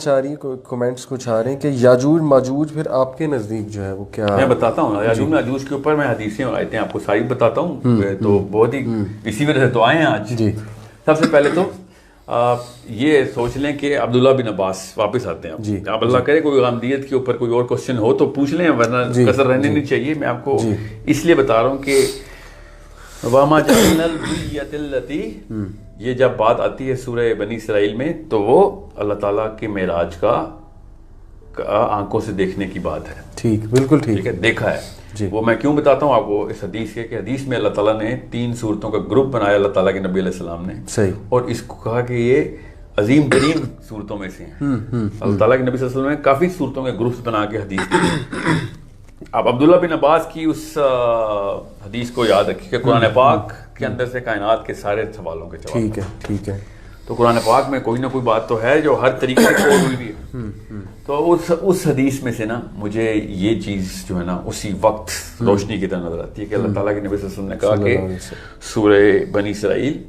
چاہ رہی ہے کمنٹس کچھ آ رہے ہیں کہ یاجوج ماجوج پھر آپ کے نزدیک جو ہے وہ کیا میں بتاتا ہوں یاجوج ماجوج کے اوپر میں حدیثیں آیتیں آپ کو ساری بتاتا ہوں تو بہت ہی اسی وجہ سے تو آئے ہیں آج. سب سے پہلے تو یہ سوچ لیں کہ عبداللہ بن عباس واپس آتے ہیں. اب اللہ کرے کوئی غامدیت کے اوپر کوئی اور کوشچن ہو تو پوچھ لیں ورنہ کثر رہنے نہیں چاہیے. میں آپ کو اس لیے بتا رہا ہوں کہ وَمَا جَعَلْنَا الْبُيَّةَ الَّتِي یہ جب بات آتی ہے سورہ بنی اسرائیل میں تو وہ اللہ تعالیٰ کے معراج کا آنکھوں سے دیکھنے کی بات ہے. ٹھیک بالکل ٹھیک ہے دیکھا ہے. وہ میں کیوں بتاتا ہوں آپ کو اس حدیث کے کہ حدیث میں اللہ تعالیٰ نے 3 صورتوں کا گروپ بنایا اللہ تعالیٰ کے نبی علیہ السلام نے صحیح اور اس کو کہا کہ یہ عظیم ترین صورتوں میں سے ہیں. اللہ تعالیٰ کے نبی صلی اللہ علیہ وسلم نے کافی صورتوں کے گروپس بنا کے حدیث دی. اب عبداللہ بن عباس کی اس حدیث کو یاد رکھیے کہ قرآن پاک کے اندر سے کائنات کے سارے سوالوں کے جواب. ٹھیک ہے. تو قرآن پاک میں کوئی نہ کوئی بات تو ہے جو ہر طریقے سے کوڈ ہوئی بھی ہے. تو اس حدیث میں سے نا مجھے یہ چیز جو ہے نا اسی وقت روشنی کی طرح نظر آتی ہے کہ اللہ تعالیٰ کے نبی صلی اللہ علیہ وسلم نے کہا کہ سورہ بنی اسرائیل،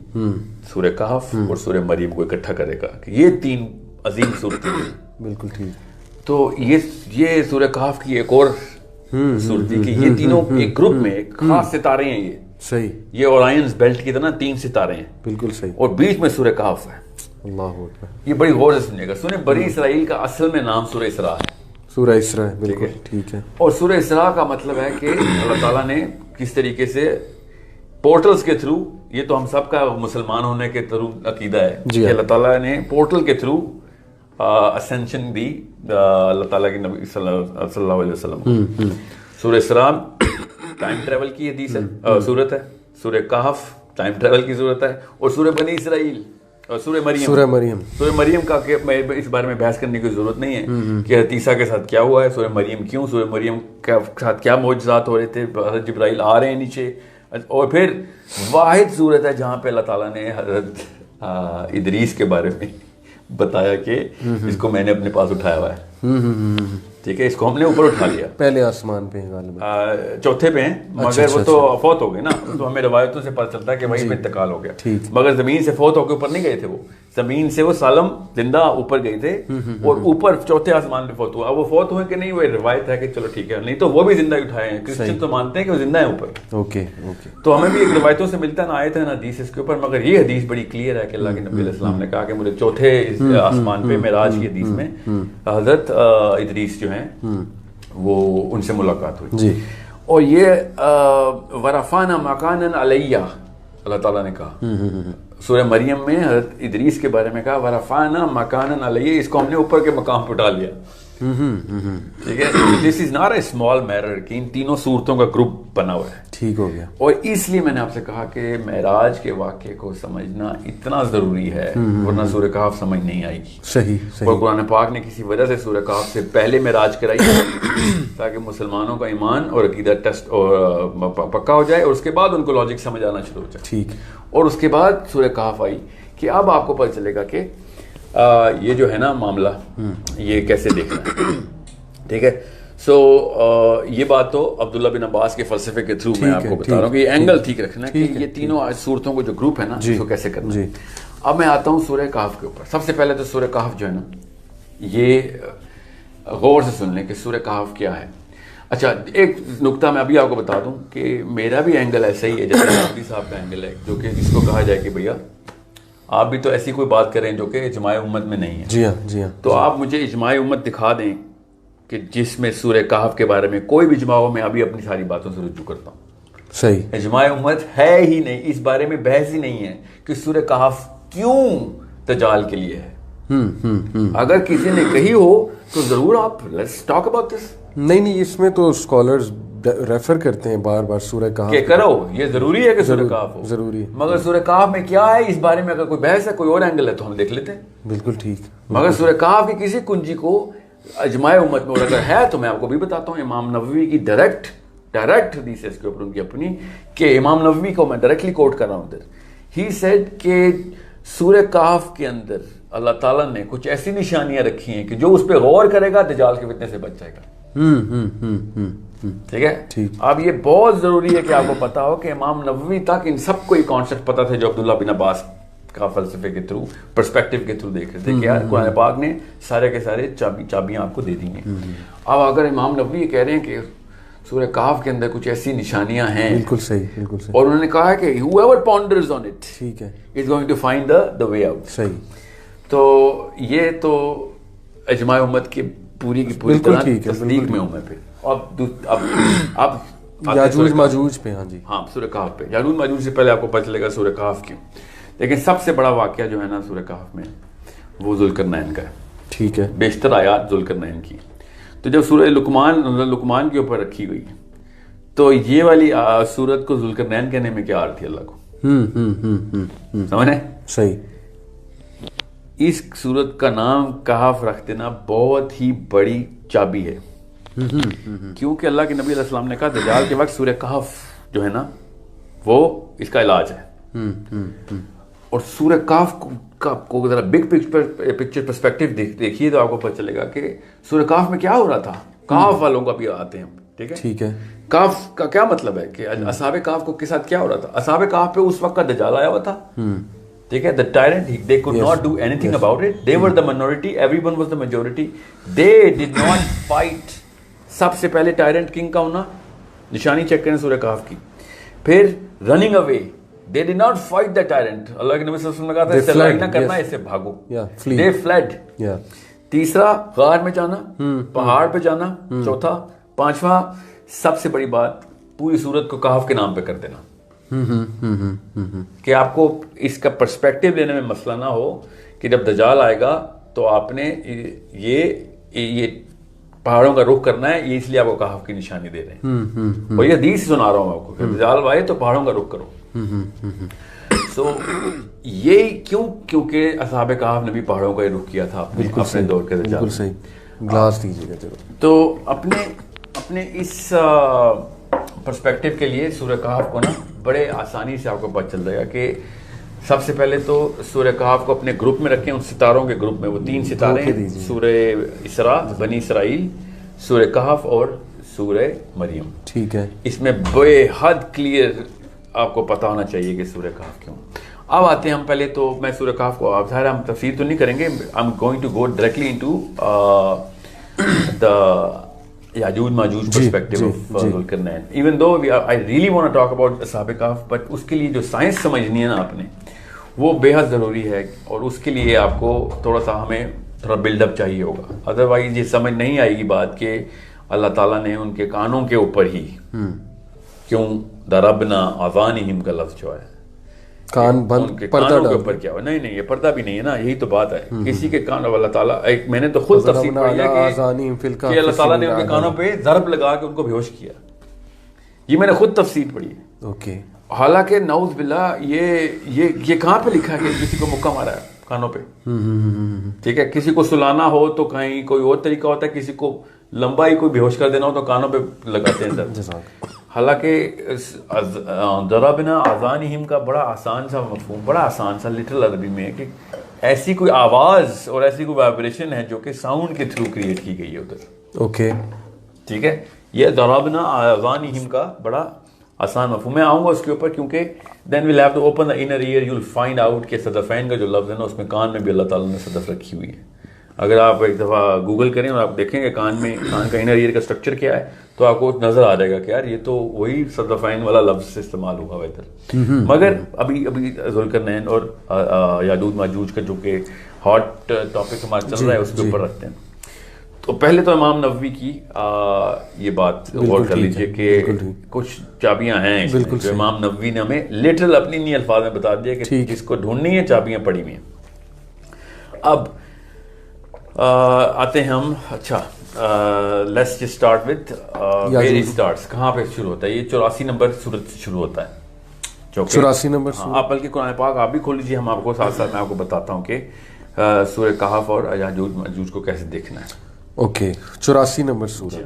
سورہ کہف اور سورہ مریم کو اکٹھا کرے گا کہ یہ 3 عظیم صورتیں ہیں. بالکل ٹھیک. تو یہ سورہ کہف کی ایک اور صورت تھی کہ یہ تینوں ایک گروپ میں ایک خاص ستارے ہیں. یہ صحیح یہ اورائنز بیلٹ کی طرح 3 ستارے ہیں. بالکل صحیح. اور بیچ میں سورہ کہف ہے. اللہ اکبر. یہ بڑی غور سے سنیے گا. سورہ بنی اسرائیل کا اصل میں نام سورہ اسراء ہے. سورہ اسراء بالکل ٹھیک ہے. کہ سورہ اسراء کا مطلب ہے کہ اللہ تعالیٰ نے کس طریقے سے پورٹلز کے تھرو، یہ تو ہم سب کا مسلمان ہونے کے تھرو عقیدہ ہے کہ اللہ تعالیٰ نے پورٹل کے تھرو اسینشن دی اللہ تعالیٰ کے نبی صلی اللہ علیہ وسلم. سورہ اسراء ٹائم ٹریول کی حدیث ہے صورت ہے. سورہ کہف ٹائم ٹریول کی صورت ہے. اور سورہ بنی اسرائیل اور سورہ مریم کا کہ میں اس بارے میں بحث کرنے کی ضرورت نہیں ہے کہ حتیثہ کے ساتھ کیا ہوا ہے. سورہ مریم کیوں، سورہ مریم کے ساتھ کیا معجزات ہو رہے تھے، حضرت جبرائیل آ رہے ہیں نیچے. اور پھر واحد صورت ہے جہاں پہ اللہ تعالیٰ نے حضرت ادریس کے بارے میں بتایا کہ اس کو میں نے اپنے پاس اٹھایا ہوا ہے. ٹھیک ہے، اس کو ہم نے اوپر اٹھا لیا. پہلے آسمان پہ چوتھے پہ ہیں مگر وہ تو فوت ہو گئے نا. تو ہمیں روایتوں سے پتہ چلتا ہے کہ وہیں پہ انتقال ہو گیا. مگر زمین سے فوت ہو کے اوپر نہیں گئے تھے. وہ زمین سے وہ سالم زندہ اوپر گئے تھے اور اوپر چوتھے آسمان پہ فوت ہوا. اب وہ فوت ہوئے کہ نہیں وہ روایت ہے کہ چلو ٹھیک ہے، نہیں تو وہ بھی زندہ اٹھائے ہیں. کرسچن تو مانتے ہیں کہ وہ زندہ ہیں اوپر. تو ہمیں بھی ایک روایتوں سے ملتا ہے نا آیت ہے نا حدیث اس کے اوپر. مگر یہ حدیث بڑی کلیئر ہے کہ اللہ کے نبی علیہ السلام نے کہا کہ مجھے چوتھے آسمان پہ معراج کی حدیث میں حضرت ادریس جو ہیں وہ ان سے ملاقات ہوئی. اور یہ ورفعنا مکانا علیہ اللہ تعالیٰ نے کہا. سورہ مریم میں حضرت ادریس کے بارے میں کہا ورفعنا مکانا علیہ، اس کو ہم نے اوپر کے مقام پہ اٹھا لیا. ٹھیک ہے، this is not a small matter کہ ان تینوں صورتوں کا گروپ بنا ہوا ہے. ٹھیک ہو گیا. اور اس لیے میں نے آپ سے کہا کہ معراج کے واقعے کو سمجھنا اتنا ضروری ہے ورنہ سورہ کہف سمجھ نہیں آئے گی. صحیح. اور قرآن پاک نے کسی وجہ سے سورہ کہف سے پہلے معراج کرائی تاکہ مسلمانوں کا ایمان اور عقیدہ ٹیسٹ پکا ہو جائے اور اس کے بعد ان کو لاجک سمجھ آنا شروع ہو جائے. ٹھیک. اور اس کے بعد سورہ کہف آئی کہ اب آپ کو پتہ چلے گا کہ یہ جو ہے نا معاملہ یہ کیسے دیکھنا ہے. ٹھیک ہے. سو یہ بات تو عبداللہ بن عباس کے فلسفے کے تھرو میں آپ کو بتا رہا ہوں کہ یہ اینگل ٹھیک رکھنا ہے کہ یہ تینوں صورتوں کو جو گروپ ہے نا اس کو کیسے کرنا ہے. اب میں آتا ہوں سورہ کہف کے اوپر. سب سے پہلے تو سورہ کہف جو ہے نا یہ غور سے سن لیں کہ سورہ کہف کیا ہے. اچھا ایک نقطہ میں ابھی آپ کو بتا دوں کہ میرا بھی اینگل ایسا ہی ہے جیسے نبی صاحب کا اینگل ہے جو کہ جس کو کہا جائے کہ بھیا آپ بھی تو ایسی کوئی بات کریں جو کہ اجماع امت میں نہیں ہے. جی ہاں. تو آپ مجھے اجماع امت دکھا دیں کہ جس میں سورہ کہف کے بارے میں کوئی بھی اجماع ہو. میں ابھی اپنی ساری باتوں سے رجوع کرتا ہوں. صحیح. اجماع امت ہے ہی نہیں، اس بارے میں بحث ہی نہیں ہے کہ سورہ کہف کیوں دجال کے لیے ہے. اگر کسی نے کہی ہو تو ضرور آپ لیٹس ٹاک اباؤٹ دس. نہیں اس میں تو اسکالرز ریفر کرتے ہیں بار بار سورہ کہف کہ کرو یہ ضروری ہے کہ سورہ کہف ہو. ضروری. مگر سورہ کہف میں کیا ہے اس بارے میں اگر کوئی بحث ہے کوئی اور اینگل ہے تو ہم دیکھ لیتے ہیں. بالکل ٹھیک. مگر سورہ کہف کی کسی کنجی کو اجماع امت میں اگر ہے تو میں آپ کو بھی بتاتا ہوں. امام نووی کی ڈائریکٹ حدیث ہے اس کے اوپر ان کی اپنی کہ امام نووی کو میں ڈائریکٹلی کوٹ کر رہا ہوں ادھر. ہی سیڈ کہ سورہ کہف کے اندر اللہ تعالیٰ نے کچھ ایسی نشانیاں رکھی ہیں کہ جو اس پہ غور کرے گا دجال کے فتنے سے بچ جائے گا. ٹھیک ہے. اب یہ بہت ضروری ہے کہ آپ کو پتا ہو کہ امام نووی تک ان سب کو یہ کانسیپٹ پتا تھے جو عبداللہ بن عباس کا فلسفے کے تھرو پرسپیکٹیو کے تھرو دیکھ رہے تھے کہ یار قرآن پاک نے سارے کے سارے چابیاں آپ کو دے دی ہیں. اب اگر امام نووی یہ کہہ رہے ہیں کہ سورہ کہف کے اندر کچھ ایسی نشانیاں ہیں, بالکل صحیح, بالکل صحیح, اور انہوں نے کہا ہے کہ whoever ponders on it, ٹھیک ہے, is going to find the way out. صحیح. تو یہ تو اجماع امت کی پوری طرح تصدیق میں ہوں میں پھر. اب یاجوج ماجوج پہ, ہاں جی, ہاں سورہ کہف پہ. یاجوج ماجوج سے پہلے آپ کو پتہ چلے گا سورہ کہف کیوں. لیکن سب سے بڑا واقعہ جو ہے نا سورہ کہف میں وہ ذوالقرنین کا ہے. ٹھیک ہے, بیشتر آیات ذوالقرنین کی. تو جب سورہ لقمان کے اوپر رکھی گئی تو یہ والی سورت کو ذوالقرنین کہنے میں کیا عرض تھی اللہ کو, سمجھ رہے؟ صحیح. اس سورت کا نام کہف رکھ دینا بہت ہی بڑی چابی ہے, کیونکہ اللہ کے نبی علیہ السلام نے کہا دجال کے وقت سورہ کہف جو ہے نا وہ اس کا علاج ہے. اور سورہ کہف کو ذرا بگ پکچر پرسپیکٹیو دیکھیے تو آپ کو پتہ چلے گا کہ سورہ کہف میں کیا ہو رہا تھا. کہف والوں کا بھی آتے ہیں, ٹھیک ہے. کہف کا کیا مطلب ہے کہ اصحاب کہف کو کے ساتھ کیا ہو رہا تھا. اصحاب کہف پہ اس وقت کا دجال آیا ہوا تھا, ٹھیک ہے. The tyrant, they could not do anything about it. They were the minority, everyone was the majority. They did not fight. سب سے پہلے ٹائرنٹ کنگ کا ہونا, نشانی چیک کریں سورہ کہف کی. پھر running away, they did not fight the tyrant. اللہ کے نبی صلی اللہ علیہ وسلم نے کہا تھا اس سے لڑائی نہ کرنا, اس سے بھاگو. They fled. تیسرا غار میں جانا, پہاڑ پہ جانا. چوتھا, پانچواں سب سے بڑی بات پوری سورت کو کہف کے نام پہ کر دینا, کہ آپ کو اس کا پرسپیکٹیو لینے میں مسئلہ نہ ہو کہ جب دجال آئے گا تو آپ نے یہ پہاڑوں کا رخ کرنا ہے, یہ اس لیے آپ کو کہف کی نشانی دے رہے ہیں. اور یہ حدیث سنا رہا ہوں آپ کو کہ دجال آئے تو پہاڑوں کا رخ کرو. سو یہ کیونکہ اصحاب کہف نے بھی پہاڑوں کا ہی رخ کیا تھا اپنے دور کے دجال. بالکل صحیح. گلاس دیجیے گا چلو. تو اپنے اس پرسپیکٹیو کے لیے سورہ کہف کو نا بڑے آسانی سے آپ کو پتہ چل جائے گا کہ سب سے پہلے تو سورہ کہف کو اپنے گروپ میں رکھیں, ان ستاروں کے گروپ میں. وہ 3 ستارے ہیں, سورہ اسراء, بنی اسرائیل, سورہ کہف اور سورہ مریم. ٹھیک ہے. اس میں بے حد کلیئر آپ کو پتہ ہونا چاہیے کہ سورہ کہف کیوں. اب آتے ہیں ہم پہلے تو میں سورہ کہف کو, آپ ظاہر ہم تفسیر تو نہیں کریں گے, I am going to go directly into the Yajuj Majuj perspective of Zulqarnain. Even though I really want to talk about اصحاب کہف, but اس کے لیے جو سائنس سمجھنی ہے نا آپ نے وہ بے حد ضروری ہے, اور اس کے لیے آپ کو تھوڑا سا ہمیں تھوڑا بلڈ اپ چاہیے ہوگا. ادروائز یہ سمجھ نہیں آئے گی بات کہ اللہ تعالیٰ نے ان کے کانوں کے اوپر ہی کیوں ضربنا آذانہم کا لفظ جو ہے, کان بند, پردہ کے اوپر کیا ہوا. نہیں یہ پردہ بھی نہیں ہے نا, یہی تو بات ہے. کسی کے کان اللہ تعالیٰ, میں نے تو خود تفسیر پڑھی ہے کہ اللہ تعالیٰ نے ان کے کانوں پہ ضرب لگا کے ان کو بیہوش کیا. یہ میں نے خود تفسیر پڑھی ہے. اوکے. حالانکہ نعوذ باللہ یہ کہاں پہ لکھا ہے کہ کسی کو مکہ مارا ہے کانوں پہ, ٹھیک ہے. کسی کو سلانا ہو تو کہیں کوئی اور طریقہ ہوتا ہے, کسی کو لمبا ہی کوئی بیہوش کر دینا ہو تو کانوں پہ لگاتے ہیں ضرب. حالانکہ ضربنا آذانہم کا بڑا آسان سا مفہوم, بڑا آسان سا لٹرل عربی میں ہے کہ ایسی کوئی آواز اور ایسی کوئی وائبریشن ہے جو کہ ساؤنڈ کے تھرو کریٹ کی گئی ہے ادھر. اوکے, ٹھیک ہے. یہ ضربنا آذانہم کا بڑا آسان مفہوم. میں آؤں گا اس کے اوپر, کیونکہ then we'll have to open the inner ear, you will find out کہ صدفین کا جو لفظ ہے نا اس میں کان میں بھی اللہ تعالیٰ نے صدف رکھی ہوئی ہے. اگر آپ ایک دفعہ گوگل کریں اور آپ دیکھیں کہ کان کا انر ایئر کا اسٹرکچر کیا ہے تو آپ کو نظر آ جائے گا کہ یار یہ تو وہی صدفین والا لفظ سے استعمال ہوا ہوا ادھر. مگر ابھی ذوالقرنین اور یاجوج ماجوج کا جو کہ ہاٹ ٹاپک ہمارا چل رہا ہے اس کے اوپر رکھتے ہیں. تو پہلے تو امام نووی کی یہ بات غور کر لیجئے کہ کچھ چابیاں ہیں جو امام نووی نے ہمیں لٹرل اپنی نہیں الفاظ میں بتا دیا کہ جس کو ڈھونڈنی ہے چابیاں پڑی ہوئی ہیں. اب آتے ہیں ہم, اچھا let's just start with where it starts, کہاں پہ شروع ہوتا ہے. یہ 84 نمبر سورت سے شروع ہوتا ہے. 84 نمبر. آپ بلکہ قرآن پاک آپ بھی کھول لیجیے, ہم آپ کو ساتھ ساتھ میں آپ کو بتاتا ہوں کہ سورہ کہف اور یاجوج ماجوج کو کیسے دیکھنا ہے. اوکے, 84 نمبر سورہ,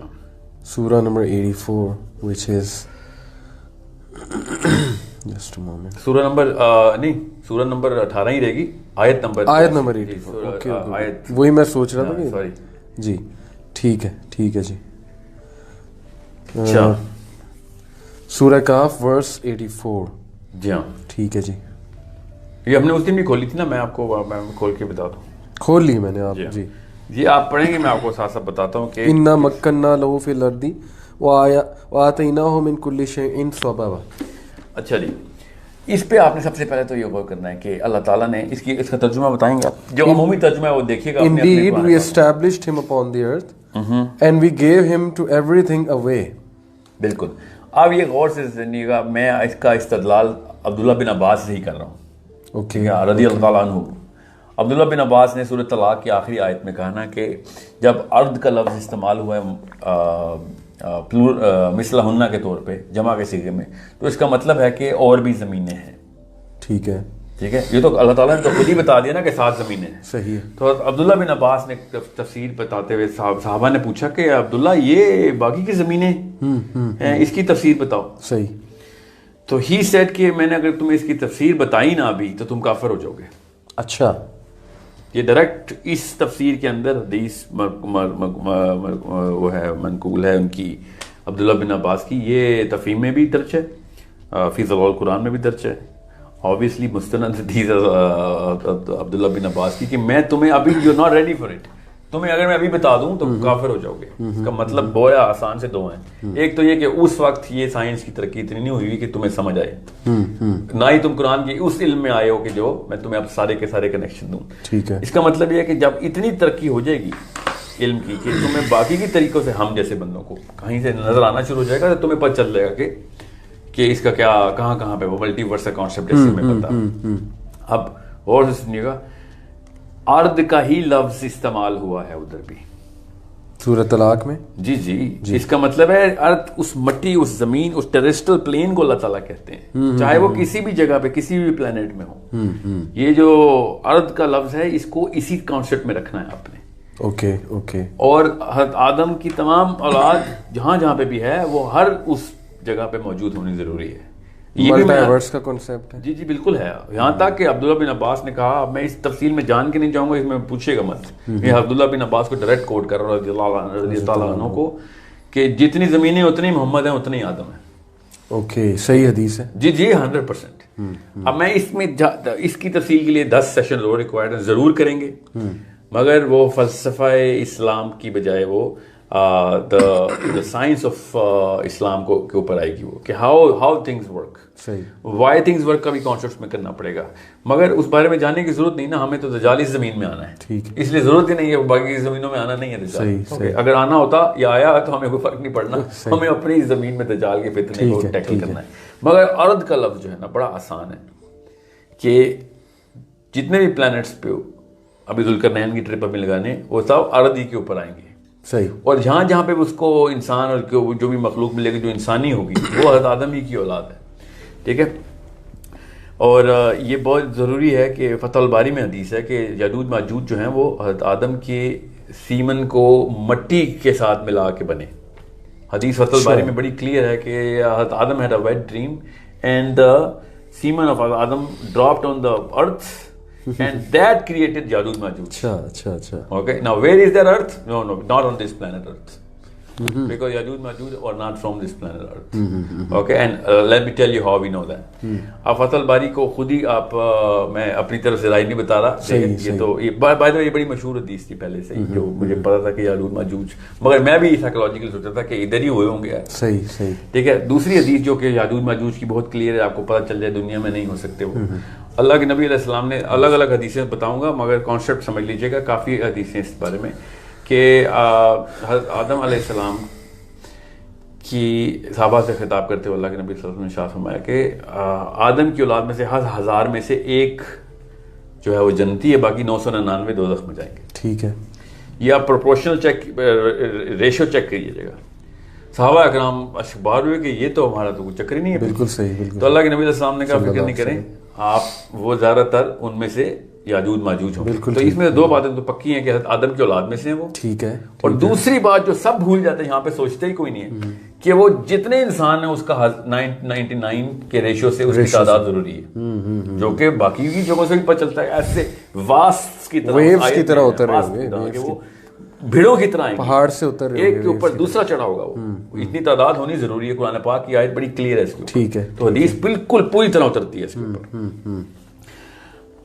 سورہ number 84 which is just a moment. سورہ نمبر نہیں, سورہ نمبر 18 ہی رہے گی, آیت نمبر 84. اوکے, وہی میں سوچ رہا تھا کہ سوری جی ٹھیک ہے جی. اچھا, سورہ کہف ورس 84. جی ہاں ٹھیک ہے جی. یہ ہم نے اس دن بھی کھولی تھی نا, میں آپ کو میں کھول کے بتا دوں. کھول لی میں نے آپ. جی جی آپ پڑھیں گے, میں آپ کو ساتھ ساتھ بتاتا ہوں کہ انا مکننا لہو فی الارض وآتیناہ من کل شیء سببا. اچھا جی, اس پہ آپ نے سب سے پہلے تو یہ غور کرنا ہے کہ اللہ تعالیٰ نے اس کا ترجمہ بتائیں گے آپ, جو عمومی ترجمہ ہے وہ دیکھیے گا. Indeed we established him upon the earth and we gave him to everything away. بالکل. اب یہ غور سے سنیے گا, میں اس کا استدلال عبداللہ بن عباس سے ہی کر رہا ہوں, اوکے, رضی اللہ تعالیٰ عنہ. عبداللہ بن عباس نے سورۃ طلاق کی آخری آیت میں کہا نا کہ جب ارض کا لفظ استعمال ہوا ہے مثلہن کے طور پہ جمع کے صیغے میں, تو اس کا مطلب ہے کہ اور بھی زمینیں ہیں. ٹھیک ہے, ٹھیک ہے, یہ تو اللہ تعالیٰ نے تو خود ہی بتا دیا نا کہ 7 زمینیں ہیں. صحیح ہے. تو عبداللہ بن عباس نے تفسیر بتاتے ہوئے صحابہ نے پوچھا کہ عبداللہ یہ باقی کی زمینیں ہیں, اس کی تفسیر بتاؤ. صحیح. تو ہی سیڈ کہ میں نے اگر تمہیں اس کی تفسیر بتائی نہ ابھی تو تم کافر ہو جاؤ گے. اچھا, یہ ڈائریکٹ اس تفسیر کے اندر حدیث وہ ہے منقول ہے ان کی, عبداللہ بن عباس کی. یہ تفہیم میں بھی درج ہے, فی ضلال القرآن میں بھی درج ہے, obviously مستند حدیث عبداللہ بن عباس کی کہ میں تمہیں ابھی you not ready for it, تمہیں اگر میں ابھی بتا دوں تو کافر ہو جاؤ گے. اس کا مطلب بویا آسان سے 2 ہیں. ایک تو یہ کہ اس وقت یہ سائنس کی ترقی اتنی نہیں ہوئی کہ تمہیں سمجھ آئے, نہ ہی تم قرآن کے اس علم میں آئے ہو کہ جو میں تمہیں اب سارے کے سارے کنیکشن دوں. ٹھیک ہے. اس کا مطلب یہ ہے کہ جب اتنی ترقی ہو جائے گی علم کی کہ تمہیں باقی کی طریقوں سے ہم جیسے بندوں کو کہیں سے نظر آنا شروع ہو جائے گا, تو تمہیں پتہ چل جائے گا کہ اس کا کیا کہاں پہ وہ ملٹی ورس کا کانسیپٹ جیسے میں پتا. اب اور سے سنیے گا, ارض کا ہی لفظ استعمال ہوا ہے ادھر بھی سورۃ طلاق میں. جی. اس کا مطلب ہے ارض, اس مٹی, اس زمین, اس ٹیریسٹرل پلین کو اللہ تعالیٰ کہتے ہیں, چاہے وہ کسی بھی جگہ پہ کسی بھی پلانٹ میں ہو. یہ جو ارض کا لفظ ہے اس کو اسی کانسیپٹ میں رکھنا ہے آپ نے. اوکے. اور حضرت آدم کی تمام اولاد جہاں جہاں پہ بھی ہے وہ ہر اس جگہ پہ موجود ہونی ضروری ہے. یہ بھی ملٹیورس کا کانسیپٹ ہے. جی بالکل ہے. یہاں تک کہ عبداللہ بن عباس نے کہا, میں اس تفصیل میں جان کے نہیں جاؤں گا, اس میں پوچھے گا مت, یہ عبداللہ بن عباس کو ڈائریکٹ کوٹ کر رہا رضی اللہ عنہ کو کہ جتنی زمینیں اتنی محمد ہیں اتنی آدم ہیں. اوکے, صحیح حدیث ہے. جی 100%. اب میں اس میں اس کی تفصیل کے لیے 10 سیشن ریکوائرڈ ضرور کریں گے, مگر وہ فلسفہ اسلام کی بجائے وہ the science of اسلام کے اوپر آئے گی, وہ کہ how things work, why things work کا بھی کانسیپٹ میں کرنا پڑے گا. مگر اس بارے میں جاننے کی ضرورت نہیں نا, ہمیں تو دجال اس زمین میں آنا ہے, اس لیے ضرورت ہی نہیں ہے باقی کی زمینوں میں آنا نہیں ہے دجال. اگر آنا ہوتا یا آیا تو ہمیں کوئی فرق نہیں پڑنا, ہمیں اپنی زمین میں دجال کے فتنے کو ٹیکل کرنا ہے. مگر ارض کا لفظ جو ہے نا بڑا آسان ہے کہ جتنے بھی پلانٹس پہ ابھی ذوالقرنین کی ٹرپ ابھی لگانے, وہ سب ارض ہی کے اوپر آئیں گے. صحیح. اور جہاں پہ اس کو انسان اور جو بھی مخلوق ملے گی جو انسانی ہوگی وہ حضرت آدم ہی کی اولاد ہے. ٹھیک ہے. اور یہ بہت ضروری ہے کہ فتح الباری میں حدیث ہے کہ یاجوج ماجوج جو ہیں وہ حضرت آدم کے سیمن کو مٹی کے ساتھ ملا کے بنے. حدیث فتح الباری میں بڑی کلیئر ہے کہ حضرت آدم had a wet dream and the semen of Adam dropped on the earth and that created Yajuj Majuj. Acha. Okay, now where is that earth? No, not on this planet earth. Because Yajuj Majuj are not from this planet earth. Okay, and let me tell you how we know that. اب فتح الباری کو خود ہی آپ, میں اپنی طرف سے رائے نہیں بتا رہا, یہ تو بائی دا وے یہ بڑی مشہور حدیث تھی پہلے سے جو مجھے پتا تھا کہ یاجوج ماجوج, مگر میں بھی سائیکولوجیکل سوچا تھا کہ ادھر ہی ہوئے ہوں گے. صحیح. ٹھیک ہے. دوسری حدیث جو کہ یاجوج ماجوج کی بہت کلیئر ہے, آپ کو پتہ چل جائے دنیا میں نہیں ہو سکتے وہ. اللہ کے نبی علیہ السلام نے الگ الگ حدیثیں بتاؤں گا, مگر کانسیپٹ سمجھ لیجیے گا, کافی حدیثیں اس بارے میں کہ حضرت آدم علیہ السلام کی صحابہ سے خطاب کرتے ہوئے اللہ کے نبی صلی اللہ علیہ وسلم نے ارشاد فرمایا کہ آدم کی اولاد میں سے 1000 میں سے ایک جو ہے وہ جنتی ہے, باقی 999 دوزخ میں جائیں گے. ٹھیک ہے. یہ آپ پروپورشنل ریشو چیک کریے گا. صحابہ اکرام اشبار ہوئے کہ یہ تو ہمارا تو کوئی چکر ہی نہیں ہے. بالکل صحیح. تو اللہ کے نبی علیہ السلام نے کہا فکر نہیں کریں آپ, وہ زیادہ تر ان میں سے یاجوج ماجوج ہوں. تو اس میں 2 باتیں تو پکی ہیں کہ حضرت آدم کی اولاد میں سے ہیں وہ. ٹھیک ہے. اور دوسری بات جو سب بھول جاتے ہیں, یہاں پہ سوچتے ہی کوئی نہیں ہے کہ وہ جتنے انسان ہیں اس کا 99 کے ریشو سے اس کی تعداد ضروری ہے, جو کہ باقی کی جگہوں سے بھی پتہ چلتا ہے. ایسے واسٹ کی طرح ویوز کی طرح اتر رہے ہیں, وہ بھیڑوں کی طرح آئیں گے, پہاڑ سے اتر رہے ہیں, ایک کے اوپر دوسرا چڑھا ہوگا. وہ اتنی تعداد ہونی ضروری ہے. قرآن پاک کی آیت بڑی کلیئر ہے اس کے اوپر. ٹھیک ہے. تو حدیث بالکل پوری طرح اترتی ہے اس کے اوپر.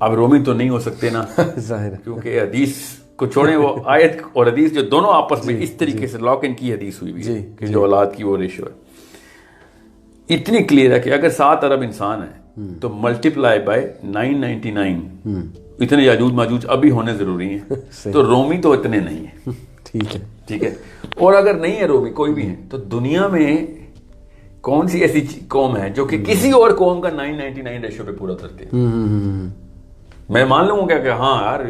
اب رومی تو نہیں ہو سکتے نا ظاہر ہے. کیونکہ حدیث کو چھوڑیں, وہ آیت اور حدیث جو دونوں آپس میں اس طریقے سے لاک ان کی حدیث ہوئی ہے کہ جو اولاد کی وہ ریشو ہے اتنی کلیئر ہے کہ اگر 7 ارب انسان ہے تو ملٹیپلائی بائی 999 اتنے یاجوج ماجوج ابھی ہونے ضروری ہیں. تو رومی تو اتنے نہیں ہیں. ٹھیک ہے. اور اگر نہیں ہے رومی کوئی بھی ہے تو دنیا میں کون سی ایسی قوم ہے جو کہ کسی اور قوم کا 999 ریشو پہ پورا کرتے ہیں؟ میں مان لوں گا کہ ہاں یار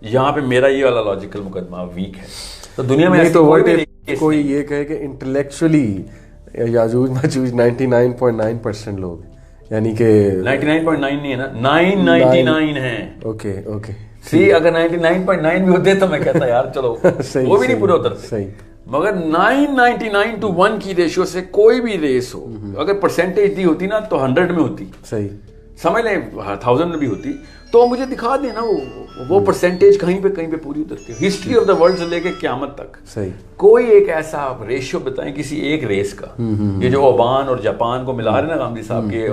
یہاں پہ میرا یہ والا لاجیکل مقدمہ ویک ہے. تو دنیا میں ایسی کوئی یہ کہے کہ انٹلیکچولی یاجوج ماجوج 99.9% لوگ, یعنی کہ 99.9 نہیں ہے نا, 999 ہیں. اوکے اگر 99.9 بھی ہوتے تو میں کہتا یار چلو وہ بھی نہیں پورے اترتے. مگر 999 to 1 کی ریشو سے کوئی بھی ریس ہو, اگر پرسنٹیج دی ہوتی نا تو 100 میں ہوتی, صحیح سمجھ لیں 1000 میں بھی ہوتی, تو مجھے دکھا دیں نا وہ پرسنٹیج کہیں پہ پوری اترتی ہے. ہسٹری آف دا ورلڈ سے لے کے قیامت تک صحیح کوئی ایک ایسا ریشو بتائیں کسی ایک ریس کا. یہ جو اوبان اور جاپان کو ملا رہے ہیں نا غامدی صاحب کے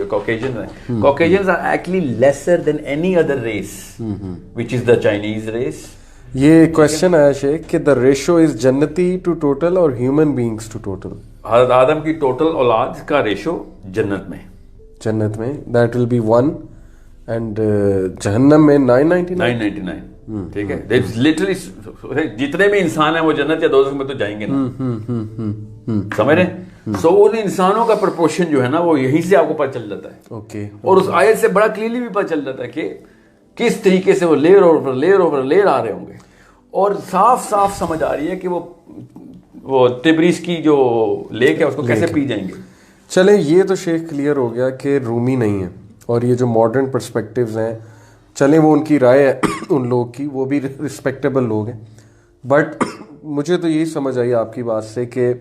کوکیجنز ہیں, Caucasians are actually lesser than any other race which is the Chinese race. یہ کوشچن آیا شیخ کہ دا ریشو از جنتی ٹو ٹوٹل اور ہیومن بینگز ٹو ٹوٹل. حضرت آدم کی ٹوٹل اولاد کا ریشو جنت میں دیٹ ول بی 1 اینڈ جہنم میں 999. ٹھیک ہے. جتنے بھی انسان ہیں وہ جنت یا دوزخ میں تو جائیں گے نا, سمجھ رہے ہیں. سو ان انسانوں کا پرپورشن جو ہے نا وہ یہیں سے آپ کو پتہ چل جاتا ہے. اوکے. اور اس آیت سے بڑا کلیئرلی بھی پتہ چل جاتا ہے کہ کس طریقے سے وہ لیئر اوور لیئر آ رہے ہوں گے. اور صاف سمجھ آ رہی ہے کہ وہ تبریز کی جو لیک ہے اس کو کیسے پی جائیں گے. چلیں یہ تو شیخ کلیئر ہو گیا کہ رومی نہیں ہے, اور یہ جو ماڈرن پرسپیکٹیوز ہیں چلیں وہ ان کی رائے ہے ان لوگ کی, وہ بھی رسپیکٹیبل لوگ ہیں. بٹ مجھے تو یہی سمجھ آئی آپ کی بات سے کہ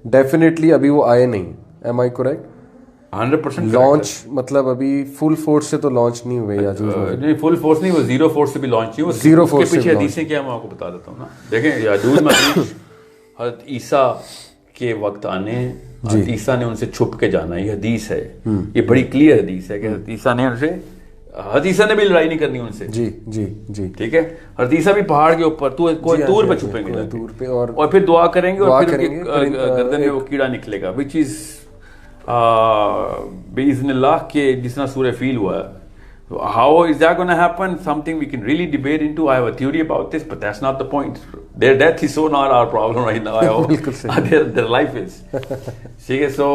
ڈیفینیٹلی ابھی وہ آئے نہیں. M I correct? 100% لانچ مطلب ابھی فل فورس سے تو لانچ نہیں ہوئے یاجوج. نہیں فل فورس نہیں, وہ 0 فورس سے بھی لانچ نہیں. وہ 0 فورس کے پیچھے حدیثیں کیا میں آپ کو بتا دیتا ہوں نا. دیکھیں یاجوج ماجوج حضرت عیسیٰ کے وقت آنے, حضرت عیسیٰ نے ان سے چھپ کے جانا, یہ حدیث ہے, یہ بڑی کلیئر حدیث ہے کہ حضرت عیسیٰ نے ان سے, حضرت عیسیٰ نے بھی لڑائی نہیں کرنی ان سے. جی ٹھیک ہے. حضرت عیسیٰ بھی پہاڑ کے اوپر طور پہ چھپیں گے اور پھر دعا کریں گے اور پھر گردن میں وہ کیڑا نکلے گا, وچ از باذن اللہ کہ جس طرح سورہ فیل ہوا ہے. How is that going to happen? Something we can really debate into. I have a theory about this, but that's not the point. Their death is so not our problem right now. Their life is. So